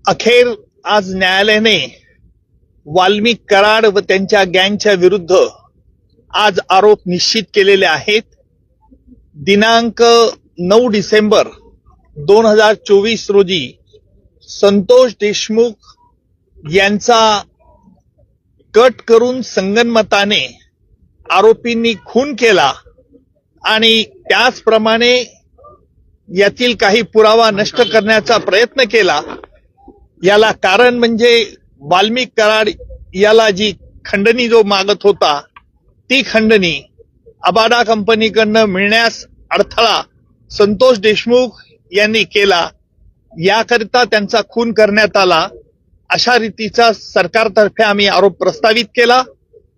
अखेर आज न्यायालयाने वाल्मिक कराड व त्यांच्या गँगच्या विरुद्ध आज आरोप निश्चित केलेले आहेत. दिनांक 9 डिसेंबर 2024 रोजी संतोष देशमुख यांचा कट करून संगनमताने आरोपींनी खून केला आणि त्याचप्रमाणे यातील काही पुरावा नष्ट करण्याचा प्रयत्न केला. याला कारण म्हणजे वाल्मिक कराड याला जी खंडणी जो मागत होता ती खंडणी अबाडा कंपनीकडनं मिळण्यास अडथळा संतोष देशमुख यांनी केला. याकरिता त्यांचा खून करण्यात आला अशा रीतीचा सरकारतर्फे आम्ही आरोप प्रस्तावित केला.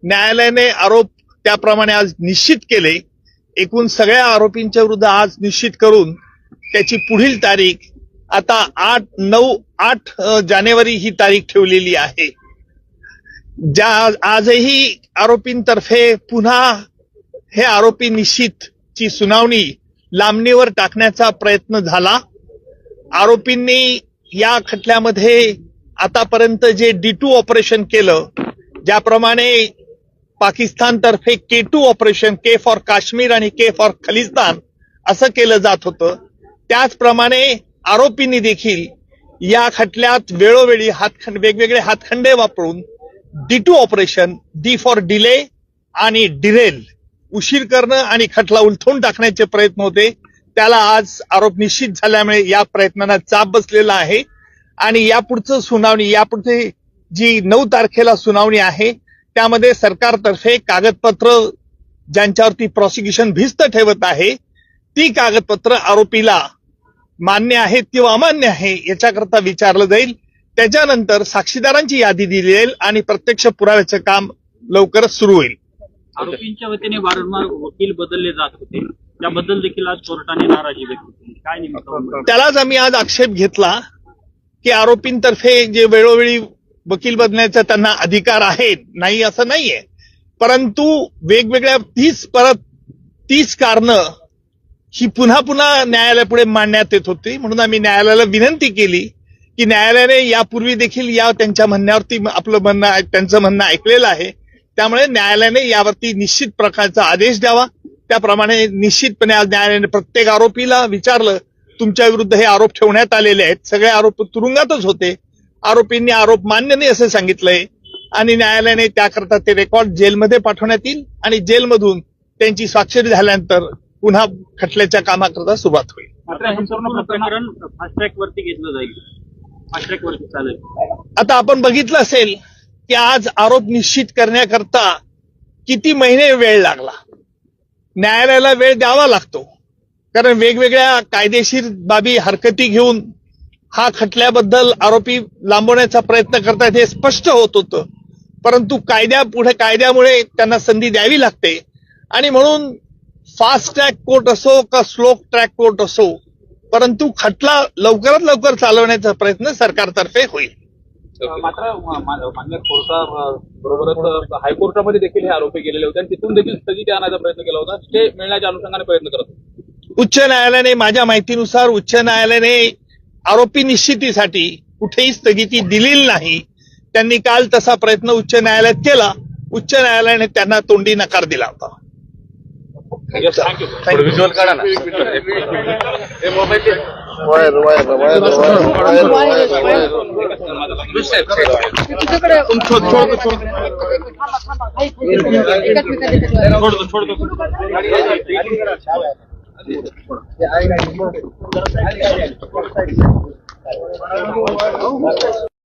न्यायालयाने आरोप त्याप्रमाणे आज निश्चित केले. एकूण सगळ्या आरोपींच्या विरुद्ध आज निश्चित करून त्याची पुढील तारीख आता 8 जानेवारी ही तारीख ठेवलेली आहे. आजही आरोपींतर्फे पुन्हा हे आरोपी निश्चितची सुनावणी लांबणीवर टाकण्याचा प्रयत्न झाला. आरोपींनी या खटल्यामध्ये आतापर्यंत जे D2 ऑपरेशन केलं, ज्याप्रमाणे पाकिस्तानतर्फे K2 operation, K for Kashmir आणि K फॉर खलिस्तान असं केलं जात होतं, त्याचप्रमाणे आरोपींनी देखील या खटल्यात वेळोवेळी वेगवेगळे हातखंडे वापरून D2 operation, D for delay आणि डिरेल, उशीर करणं आणि खटला उलथून टाकण्याचे प्रयत्न होते. त्याला आज आरोप निश्चित झाल्यामुळे या प्रयत्नांना चाप बसलेला आहे आणि यापुढचं सुनावणी, यापुढे जी 9 तारखेला सुनावणी आहे त्यामध्ये सरकारतर्फे कागदपत्र ज्यांच्यावरती प्रॉसिक्युशन भिस्त ठेवत आहे ती कागदपत्र आरोपीला मान्य आहेत किंवा अमान्य आहे याच्याकरता विचारलं जाईल. त्याच्यानंतर साक्षीदारांची यादी दिली जाईल आणि प्रत्यक्ष पुराव्याचं काम लवकरच सुरू होईल. आरोपींच्या वतीने वारंवार वकील बदलले जात होते, त्याबद्दल देखील आज कोर्टाने नाराजी व्यक्त केली. काय नेमकं? त्यालाच आम्ही आज आक्षेप घेतला की आरोपींतर्फे जे वेळोवेळी वकील बदलण्याचा त्यांना अधिकार आहे, नाही असं नाहीये, परंतु वेगवेगळ्या 30 कारणं ही पुन्हा पुन्हा न्यायालयापुढे मांडण्यात येत होती. म्हणून आम्ही न्यायालयाला विनंती केली की न्यायालयाने यापूर्वी देखील या त्यांच्या म्हणण्यावरती त्यांचं म्हणणं ऐकलेलं आहे, त्यामुळे न्यायालयाने यावरती निश्चित प्रकारचा आदेश द्यावा. त्याप्रमाणे निश्चितपणे आज न्यायालयाने प्रत्येक आरोपीला विचारलं, तुमच्या विरुद्ध हे आरोप ठेवण्यात आलेले आहेत, सगळे आरोप तुरुंगातच होते, आरोपींनी आरोप मान्य नाही असं सांगितलंय आणि न्यायालयाने त्याकरता ते रेकॉर्ड जेलमध्ये पाठवण्यात येईल आणि जेलमधून त्यांची स्वाक्षरी झाल्यानंतर पुन्हा खटल्याच्या कामाकरता सुरुवात होईल. मात्र हे संपूर्ण प्रकरण फास्ट ट्रॅक वरती घेतलं जाईल, फास्ट ट्रॅक वरती चालेल. आता आपण बघितलं असेल की आज आरोप निश्चित करण्याकरता किती महिने वेळ लागला. न्यायालयाला वेळ द्यावा लागतो कारण वेगवेगळ्या कायदेशीर बाबी हरकती घेऊन हा खटल्याबद्दल आरोपी लांबवण्याचा प्रयत्न करतात हे स्पष्ट होत होतं, परंतु कायद्यामुळे त्यांना संधी द्यावी लागते आणि म्हणून फास्ट ट्रॅक कोर्ट असो का स्लो ट्रॅक कोर्ट असो, परंतु खटला लवकरात लवकर चालवण्याचा प्रयत्न सरकारतर्फे होईल. मात्र मान्य कोर्टाबरोबरच हायकोर्टामध्ये देखील हे आरोपी गेलेले होते आणि तिथून देखील स्थगिती आणायचा प्रयत्न केला होता, स्टे मिळण्याच्या अनुषंगाने प्रयत्न करत होते. उच्च न्यायालयाने, माझ्या माहितीनुसार उच्च न्यायालयाने आरोपी निश्चितीसाठी कुठेही स्थगिती दिलेली नाही. त्यांनी काल तसा प्रयत्न उच्च न्यायालयात केला. उच्च न्यायालयाने त्यांना तोंडी नकार दिला होता. व्हिज्युअल काढा ना. छोड़ दो